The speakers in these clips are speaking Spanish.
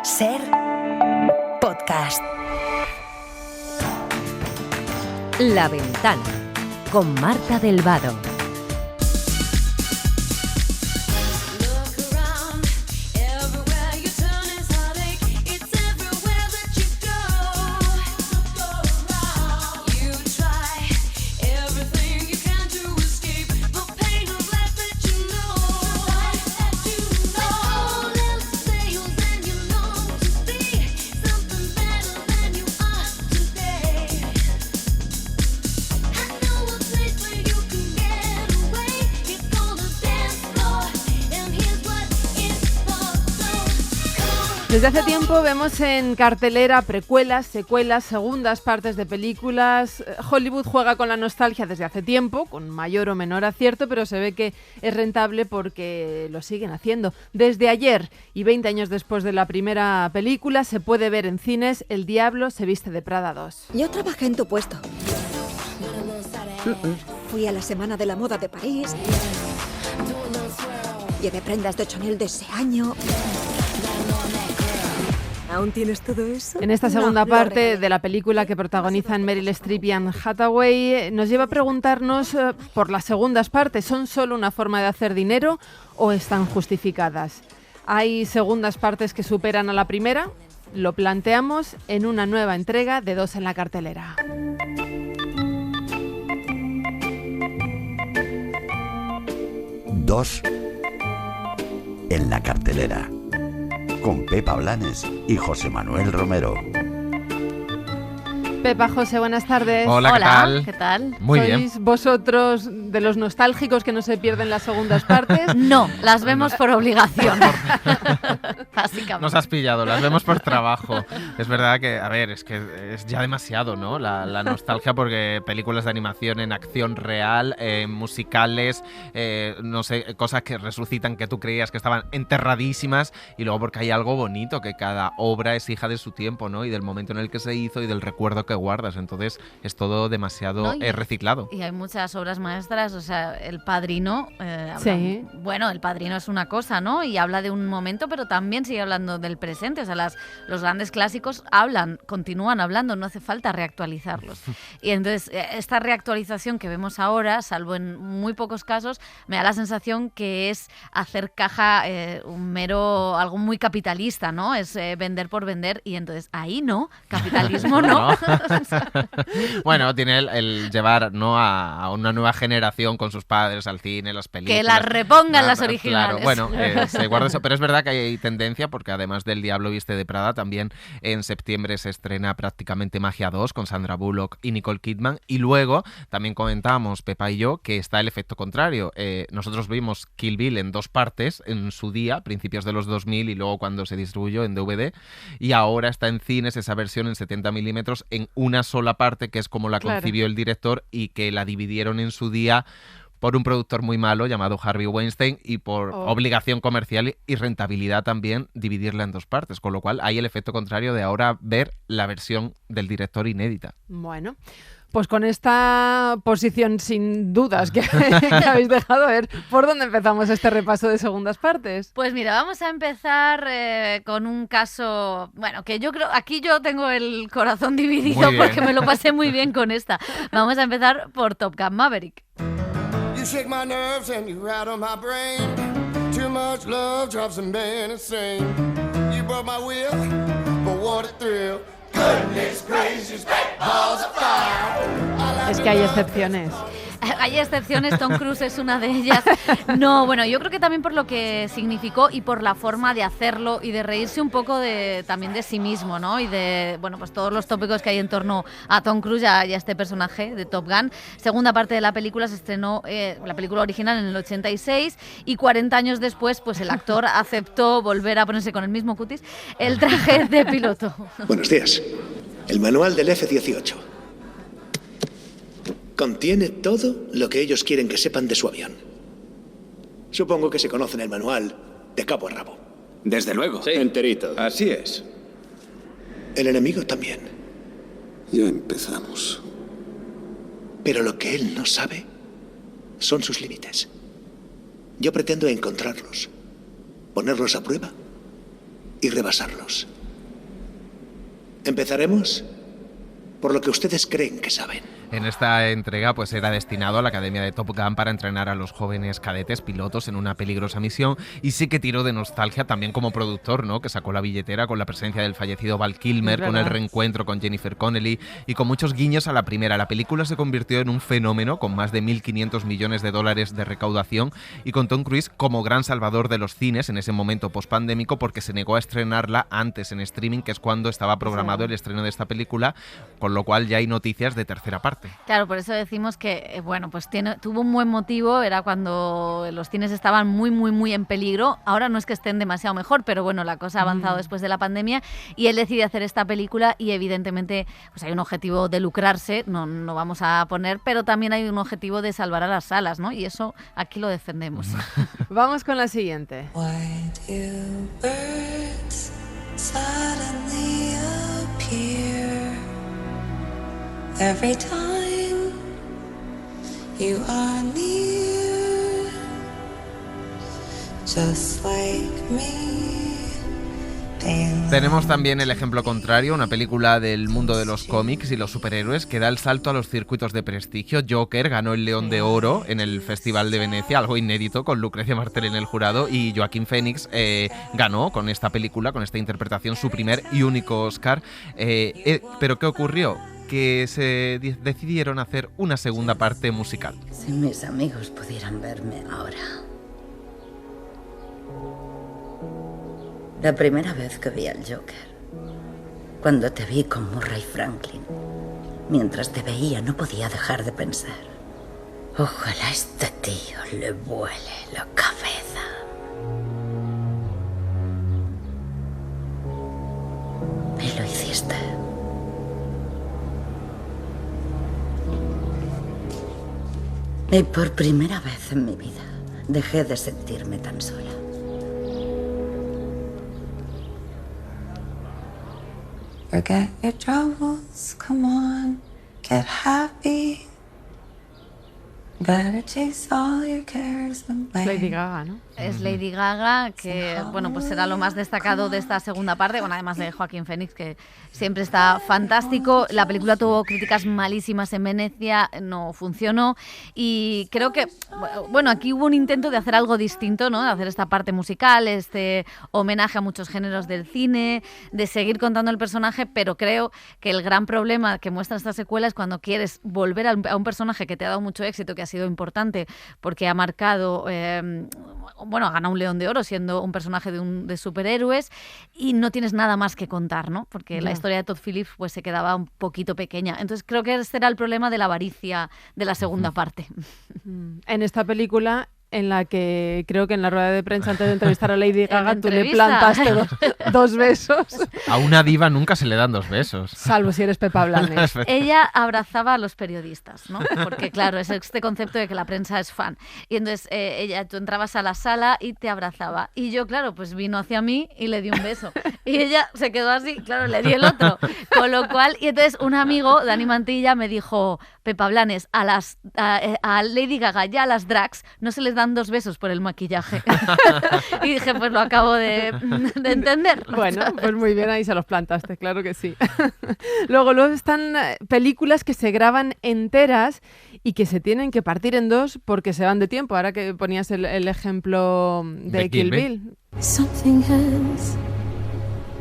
Ser podcast. La Ventana, con Marta del Vado. Desde hace tiempo vemos en cartelera precuelas, secuelas, segundas partes de películas. Hollywood juega con la nostalgia desde hace tiempo, con mayor o menor acierto, pero se ve que es rentable porque lo siguen haciendo. Desde ayer y 20 años después de la primera película, se puede ver en cines El Diablo se viste de Prada 2. Yo trabajé en tu puesto. Fui a la Semana de la Moda de París. Llevé prendas de Chanel de ese año. ¿Aún tienes todo eso? En esta segunda parte de la película que protagonizan Meryl Streep y Anne Hathaway, nos lleva a preguntarnos por las segundas partes. ¿Son solo una forma de hacer dinero o están justificadas? ¿Hay segundas partes que superan a la primera? Lo planteamos en una nueva entrega de Dos en la cartelera. Dos en la cartelera, con Pepa Blanes y José Manuel Romero. Pepa, José, buenas tardes. Hola, ¿qué tal? Muy bien. ¿Sois vosotros de los nostálgicos que no se pierden las segundas partes? No, las vemos por obligación. Básicamente. Nos has pillado, las vemos por trabajo. Es verdad que, a ver, es que es ya demasiado, ¿no? La nostalgia, porque películas de animación en acción real, musicales, no sé, cosas que resucitan que tú creías que estaban enterradísimas, y luego porque hay algo bonito, que cada obra es hija de su tiempo, ¿no? Y del momento en el que se hizo y del recuerdo que guardas. Entonces es todo demasiado reciclado. Y hay muchas obras maestras, o sea, El Padrino, sí. Bueno, El Padrino es una cosa, ¿no? Y habla de un momento, pero también sigue hablando del presente. O sea, los grandes clásicos continúan hablando, no hace falta reactualizarlos. Y entonces esta reactualización que vemos ahora, salvo en muy pocos casos, me da la sensación que es hacer caja algo muy capitalista, ¿no? Es vender por vender, y entonces ahí no, capitalismo no. Bueno, tiene el llevar, ¿no?, a una nueva generación con sus padres al cine, las películas. Que las repongan las originales. Claro, bueno, se guarda eso. Pero es verdad que hay tendencia, porque además del Diablo viste de Prada, también en septiembre se estrena prácticamente Magia 2 con Sandra Bullock y Nicole Kidman. Y luego también comentábamos, Pepa y yo, que está el efecto contrario. Nosotros vimos Kill Bill en dos partes en su día, principios de los 2000, y luego cuando se distribuyó en DVD. Y ahora está en cines esa versión en 70 milímetros en una sola parte, que es como la concibió el director, y que la dividieron en su día por un productor muy malo llamado Harvey Weinstein, y por obligación comercial y rentabilidad también dividirla en dos partes, con lo cual hay el efecto contrario de ahora ver la versión del director inédita. Bueno, pues con esta posición sin dudas que habéis dejado, ver, ¿por dónde empezamos este repaso de segundas partes? Pues mira, vamos a empezar con un caso, bueno, que yo creo, aquí yo tengo el corazón dividido porque me lo pasé muy bien con esta. Vamos a empezar por Top Gun Maverick. You shake my nerves and you rattle my brain. Too much love drives a man insane. You broke my will, but what a thrill. Goodness gracious, balls of fire. Es que hay excepciones. Hay excepciones, Tom Cruise es una de ellas. No, bueno, yo creo que también por lo que significó y por la forma de hacerlo y de reírse un poco también de sí mismo, ¿no? Y de, bueno, pues todos los tópicos que hay en torno a Tom Cruise y a este personaje de Top Gun. Segunda parte de la película se estrenó, la película original, en el 86, y 40 años después, pues el actor aceptó volver a ponerse con el mismo cutis el traje de piloto. Buenos días. El manual del F-18. Contiene todo lo que ellos quieren que sepan de su avión. Supongo que se conocen el manual de cabo a rabo. Desde luego. Sí. Enterito. Así es. El enemigo también. Ya empezamos. Pero lo que él no sabe son sus límites. Yo pretendo encontrarlos, ponerlos a prueba y rebasarlos. Empezaremos por lo que ustedes creen que saben. En esta entrega pues era destinado a la Academia de Top Gun para entrenar a los jóvenes cadetes pilotos en una peligrosa misión, y sí que tiró de nostalgia también como productor, ¿no? Que sacó la billetera con la presencia del fallecido Val Kilmer, con el reencuentro con Jennifer Connelly y con muchos guiños a la primera. La película se convirtió en un fenómeno con más de 1.500 millones de dólares de recaudación y con Tom Cruise como gran salvador de los cines en ese momento pospandémico, porque se negó a estrenarla antes en streaming, que es cuando estaba programado el estreno de esta película, con lo cual ya hay noticias de tercera parte. Claro, por eso decimos que, bueno, pues tuvo un buen motivo, era cuando los cines estaban muy en peligro. Ahora no es que estén demasiado mejor, pero bueno, la cosa ha avanzado después de la pandemia y él decide hacer esta película y evidentemente pues hay un objetivo de lucrarse, no vamos a poner, pero también hay un objetivo de salvar a las salas, ¿no? Y eso aquí lo defendemos. Vamos con la siguiente. Why do birds suddenly appear every time you are near, just like me? Tenemos también el ejemplo contrario, una película del mundo de los cómics y los superhéroes que da el salto a los circuitos de prestigio. Joker ganó el León de Oro en el Festival de Venecia, algo inédito, con Lucrecia Martel en el jurado, y Joaquín Phoenix ganó con esta película, con esta interpretación, su primer y único Oscar. ¿Pero qué ocurrió? Que se decidieron hacer una segunda parte musical. Si mis amigos pudieran verme ahora. La primera vez que vi al Joker, cuando te vi con Murray Franklin, mientras te veía no podía dejar de pensar: ojalá este tío le vuele la cabeza. Y lo hiciste. Y por primera vez en mi vida dejé de sentirme tan sola. Forget your troubles, come on, get happy. Better chase all your cares away. Lady Gaga, ¿no? Es Lady Gaga, que bueno, pues será lo más destacado de esta segunda parte, bueno, además de Joaquín Phoenix, que siempre está fantástico. La película tuvo críticas malísimas en Venecia, no funcionó, y creo que, bueno, aquí hubo un intento de hacer algo distinto, ¿no? De hacer esta parte musical, este homenaje a muchos géneros del cine, de seguir contando el personaje, pero creo que el gran problema que muestra esta secuela es cuando quieres volver a un personaje que te ha dado mucho éxito, que ha sido importante porque ha marcado, bueno, ha ganado un León de Oro siendo un personaje de superhéroes, y no tienes nada más que contar, ¿no? Porque la historia de Todd Phillips pues se quedaba un poquito pequeña. Entonces creo que ese era el problema de la avaricia de la segunda parte. En esta película, en la que creo que en la rueda de prensa antes de entrevistar a Lady Gaga tú le plantaste dos besos. A una diva nunca se le dan dos besos. Salvo si eres Pepa Blanes. Ella abrazaba a los periodistas, ¿no? Porque claro, es este concepto de que la prensa es fan. Y entonces tú entrabas a la sala y te abrazaba. Y yo, claro, pues vino hacia mí y le di un beso. Y ella se quedó así, claro, le di el otro. Con lo cual, y entonces un amigo, Dani Mantilla, me dijo: Pepa Blanes, a Lady Gaga y a las drags no se les dan dos besos por el maquillaje. Y dije, pues lo acabo de entender. Bueno, pues muy bien, ahí se los plantaste, claro que sí. Luego están películas que se graban enteras y que se tienen que partir en dos porque se van de tiempo. Ahora que ponías el ejemplo de Kill Bill. Something has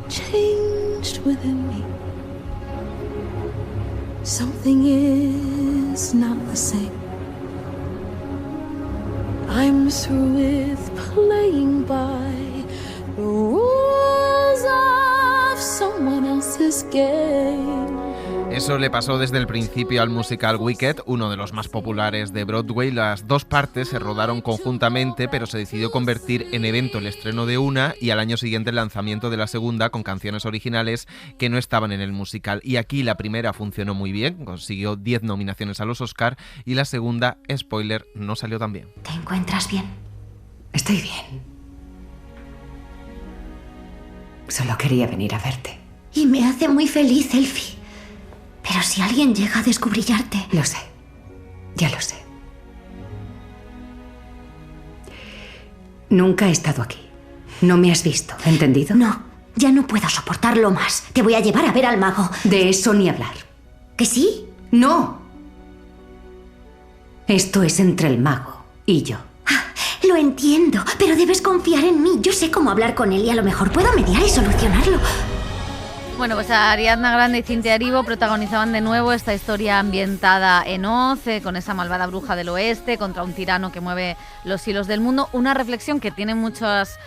changed within me. Something is not the same. I'm through with playing by the rules of someone else's game. Eso le pasó desde el principio al musical Wicked, uno de los más populares de Broadway. Las dos partes se rodaron conjuntamente, pero se decidió convertir en evento el estreno de una y al año siguiente el lanzamiento de la segunda, con canciones originales que no estaban en el musical. Y aquí la primera funcionó muy bien, consiguió 10 nominaciones a los Oscar, y la segunda, spoiler, no salió tan bien. ¿Te encuentras bien? Estoy bien. Solo quería venir a verte. Y me hace muy feliz, Elfie. Pero si alguien llega a descubrillarte... Lo sé. Ya lo sé. Nunca he estado aquí. No me has visto, ¿entendido? No, Ya no puedo soportarlo más. Te voy a llevar a ver al mago. De eso ni hablar. ¿Que sí? ¡No! Esto es entre el mago y yo. Lo entiendo, pero debes confiar en mí. Yo sé cómo hablar con él y a lo mejor puedo mediar y solucionarlo. Bueno, pues Ariadna Grande y Cynthia Erivo protagonizaban de nuevo esta historia ambientada en Oz, con esa malvada bruja del oeste, contra un tirano que mueve los hilos del mundo. Una reflexión que tiene muchas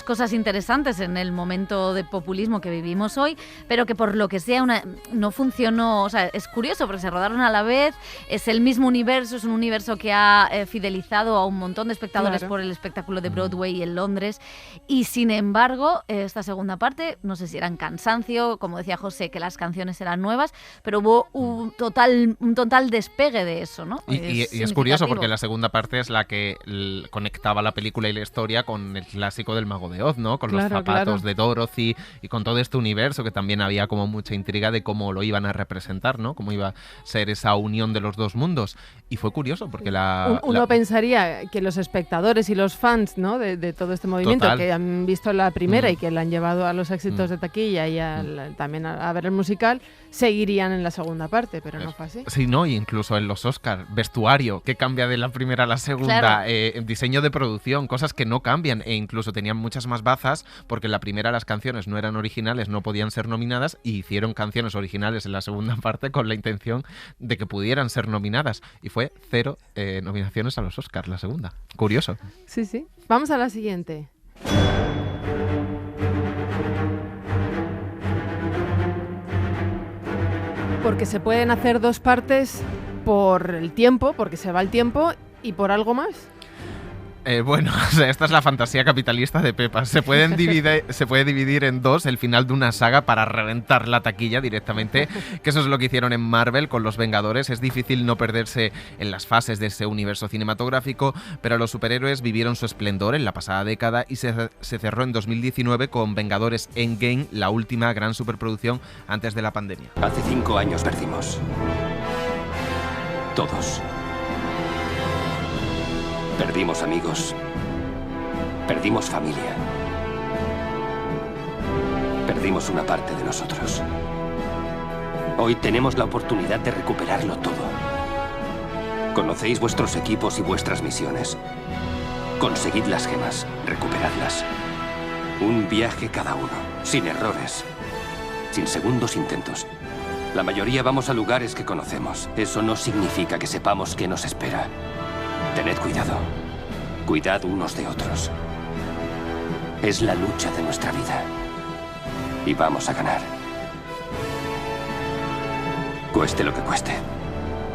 cosas interesantes en el momento de populismo que vivimos hoy, pero que por lo que sea no funcionó. O sea, es curioso porque se rodaron a la vez, es el mismo universo, es un universo que ha fidelizado a un montón de espectadores por el espectáculo de Broadway en Londres, y sin embargo, esta segunda parte, no sé si eran cansancio, como decía José, que las canciones eran nuevas, pero hubo un total despegue de eso, ¿no? Y es curioso porque la segunda parte es la que conectaba la película y la historia con el clásico del Mago de Oz, ¿no? Con los zapatos de Dorothy y con todo este universo que también había como mucha intriga de cómo lo iban a representar, ¿no? Cómo iba a ser esa unión de los dos mundos. Y fue curioso porque uno pensaría que los espectadores y los fans, ¿no? de todo este movimiento, que han visto la primera y que la han llevado a los éxitos de taquilla y también a ver el musical, seguirían en la segunda parte, pero no fue así. Sí, no, y incluso en los Oscars, vestuario, que cambia de la primera a la segunda, diseño de producción, cosas que no cambian, e incluso tenían muchas más bazas, porque en la primera las canciones no eran originales, no podían ser nominadas, y hicieron canciones originales en la segunda parte con la intención de que pudieran ser nominadas, y fue 0 nominaciones a los Oscars, la segunda. Curioso. Sí, sí. Vamos a la siguiente. Porque se pueden hacer dos partes por el tiempo, porque se va el tiempo, y por algo más. Bueno, o sea, esta es la fantasía capitalista de Pepa. Se puede dividir en dos el final de una saga para reventar la taquilla directamente, que eso es lo que hicieron en Marvel con los Vengadores. Es difícil no perderse en las fases de ese universo cinematográfico, pero los superhéroes vivieron su esplendor en la pasada década y se cerró en 2019 con Vengadores Endgame, la última gran superproducción antes de la pandemia. Hace 5 años perdimos. Todos. Perdimos amigos. Perdimos familia. Perdimos una parte de nosotros. Hoy tenemos la oportunidad de recuperarlo todo. Conocéis vuestros equipos y vuestras misiones. Conseguid las gemas, recuperadlas. Un viaje cada uno, sin errores, sin segundos intentos. La mayoría vamos a lugares que conocemos. Eso no significa que sepamos qué nos espera. Tened cuidado. Cuidad unos de otros. Es la lucha de nuestra vida. Y vamos a ganar. Cueste lo que cueste.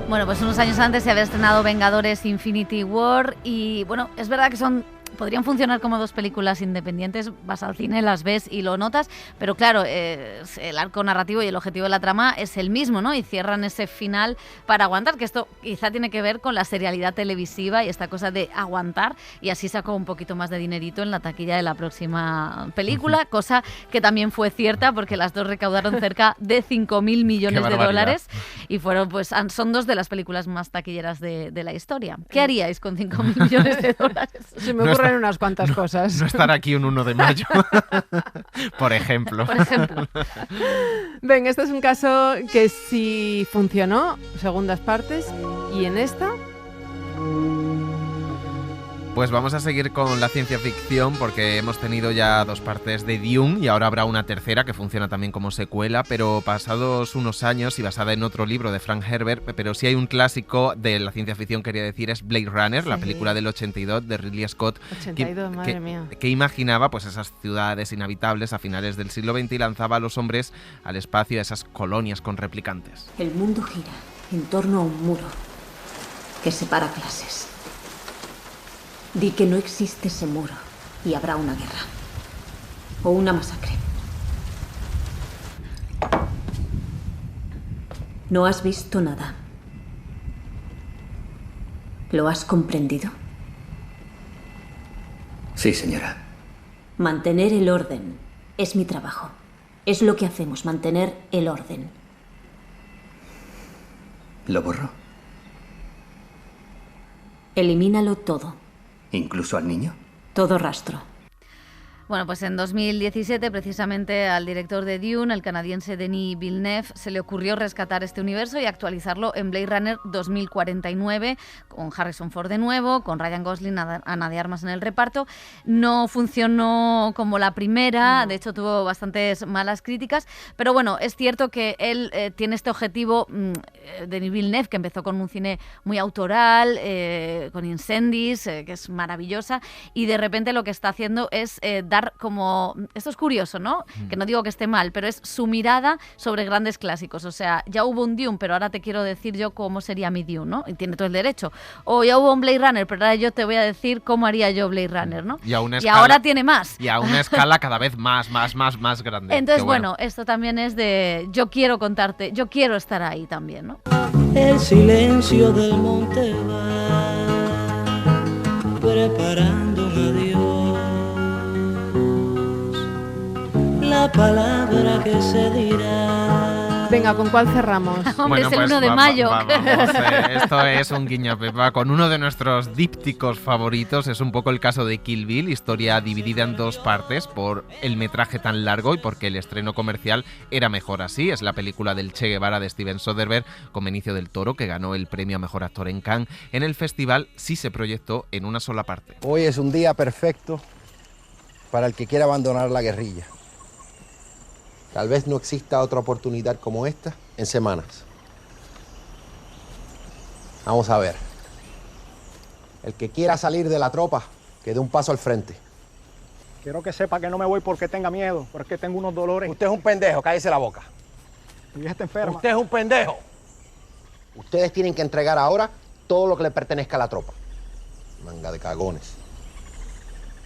Bueno, pues unos años antes se había estrenado Vengadores Infinity War y, bueno, es verdad que podrían funcionar como dos películas independientes, vas al cine, las ves y lo notas, pero claro, el arco narrativo y el objetivo de la trama es el mismo, ¿no? Y cierran ese final para aguantar, que esto quizá tiene que ver con la serialidad televisiva y esta cosa de aguantar, y así sacó un poquito más de dinerito en la taquilla de la próxima película, cosa que también fue cierta porque las dos recaudaron cerca de 5.000 millones de dólares y fueron, pues, son dos de las películas más taquilleras de la historia. ¿Qué haríais con 5.000 millones de dólares? Se me ocurre unas cuantas cosas. No estar aquí un 1 de mayo, por ejemplo. Ven, este es un caso que sí funcionó, segundas partes, y en esta... Pues vamos a seguir con la ciencia ficción porque hemos tenido ya 2 partes de Dune y ahora habrá una tercera que funciona también como secuela, pero pasados unos años y basada en otro libro de Frank Herbert, pero sí hay un clásico de la ciencia ficción, quería decir, es Blade Runner, la película del 82 de Ridley Scott, 82, madre mía. Que imaginaba pues esas ciudades inhabitables a finales del siglo XX y lanzaba a los hombres al espacio, a esas colonias con replicantes. El mundo gira en torno a un muro que separa clases. Di que no existe ese muro y habrá una guerra. O una masacre. No has visto nada. ¿Lo has comprendido? Sí, señora. Mantener el orden es mi trabajo. Es lo que hacemos, mantener el orden. ¿Lo borro? Elimínalo todo. ¿Incluso al niño? Todo rastro. Bueno, pues en 2017, precisamente al director de Dune, el canadiense Denis Villeneuve, se le ocurrió rescatar este universo y actualizarlo en Blade Runner 2049, con Harrison Ford de nuevo, con Ryan Gosling, Ana de Armas en el reparto. No funcionó como la primera, de hecho tuvo bastantes malas críticas, pero bueno, es cierto que él tiene este objetivo, Denis Villeneuve, que empezó con un cine muy autoral, con Incendies, que es maravillosa, y de repente lo que está haciendo es dar como... Esto es curioso, ¿no? Que no digo que esté mal, pero es su mirada sobre grandes clásicos. O sea, ya hubo un Dune, pero ahora te quiero decir yo cómo sería mi Dune, ¿no? Y tiene todo el derecho. O ya hubo un Blade Runner, pero ahora yo te voy a decir cómo haría yo Blade Runner, ¿no? Y ahora tiene más. Y a una escala cada vez más grande. Entonces, bueno, esto también es de... Yo quiero contarte, yo quiero estar ahí también, ¿no? El silencio del monte va preparando un adiós. La palabra que se dirá. Venga, ¿con cuál cerramos? Hombre, bueno, es el 1 de mayo. Esto es un guiño, Pepa, con uno de nuestros dípticos favoritos. Es un poco el caso de Kill Bill, historia dividida en dos partes por el metraje tan largo y porque el estreno comercial era mejor así. Es la película del Che Guevara de Steven Soderbergh con Benicio del Toro, que ganó el premio a Mejor Actor en Cannes. En el festival sí se proyectó en una sola parte. Hoy es un día perfecto para el que quiera abandonar la guerrilla. Tal vez no exista otra oportunidad como esta en semanas. Vamos a ver. El que quiera salir de la tropa, que dé un paso al frente. Quiero que sepa que no me voy porque tenga miedo, porque tengo unos dolores. Usted es un pendejo, cállese la boca. Mi vieja está enferma. Usted es un pendejo. Ustedes tienen que entregar ahora todo lo que le pertenezca a la tropa. Manga de cagones.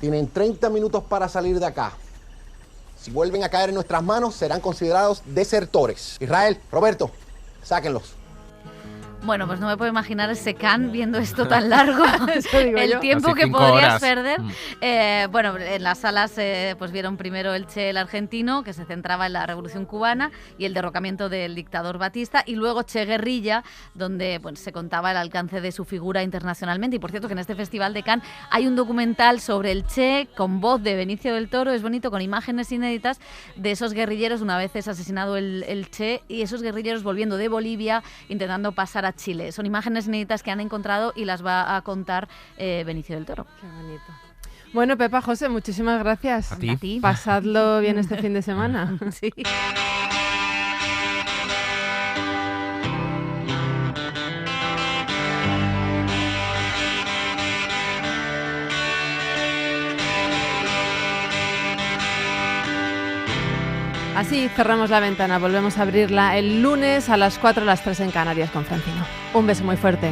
Tienen 30 minutos para salir de acá. Si vuelven a caer en nuestras manos, serán considerados desertores. Israel, Roberto, sáquenlos. Bueno, pues no me puedo imaginar ese Cannes viendo esto tan largo. El yo. tiempo Casi que 5 podrías horas. perder. Bueno, en las salas pues vieron primero el Che, el argentino, que se centraba en la Revolución Cubana y el derrocamiento del dictador Batista, y luego Che Guerrilla, donde pues, se contaba el alcance de su figura internacionalmente. Y por cierto que en este Festival de Cannes hay un documental sobre el Che con voz de Benicio del Toro, es bonito, con imágenes inéditas de esos guerrilleros una vez es asesinado el Che, y esos guerrilleros volviendo de Bolivia intentando pasar a Chile. Son imágenes inéditas que han encontrado y las va a contar Benicio del Toro. Qué bonito. Bueno, Pepa, José, muchísimas gracias. A ti. Pasadlo bien este fin de semana. Sí. Así cerramos la ventana, volvemos a abrirla el lunes a las 4 a las 3 en Canarias con Francino. Un beso muy fuerte.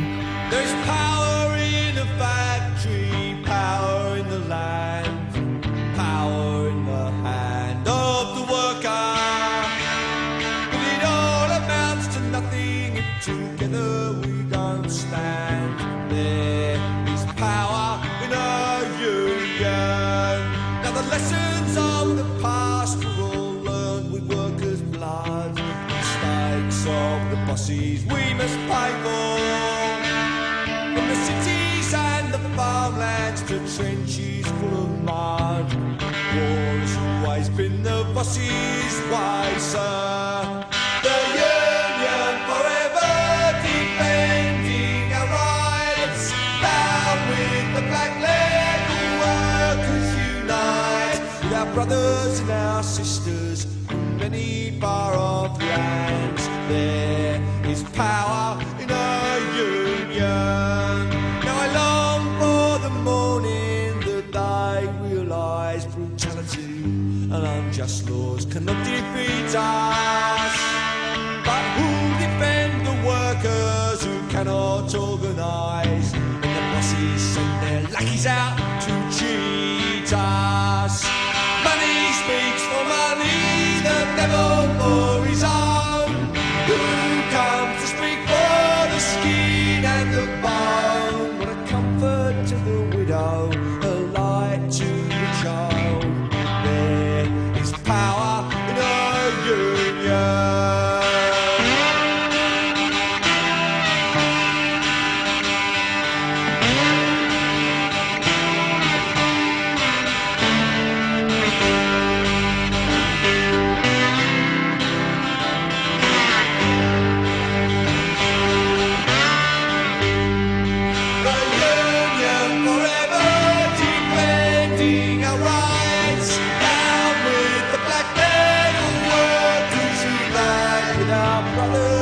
There's power in the factory, power in the land, power in the hand of the worker. But it all amounts to nothing if together we don't stand. There is power in our union. Now the lessons of the past were all learned with workers' blood. Mistakes of the bosses we must pay for. From the cities and the farmlands to trenches full of mud. War has always been the boss's way, sir. The union forever defending our rights. Down with the black leg, all workers unite. With our brothers and our sisters in many far off lands. There is power in our union. Now I long for the morning that they realise brutality and unjust laws cannot defeat us. But who'll defend the workers who cannot organise? And the bosses send their lackeys out to cheat us. Money speaks for money, the devil for his own. Who comes to speak for the skin and the bone? What a comfort to the widow, a light to the child. There is power in our union.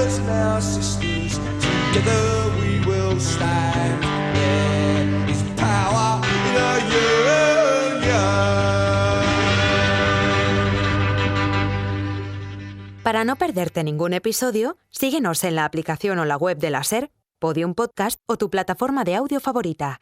brothers and our sisters, together we will stand. There is power in a union. Para no perderte ningún episodio, síguenos en la aplicación o la web de la SER, Podium Podcast o tu plataforma de audio favorita.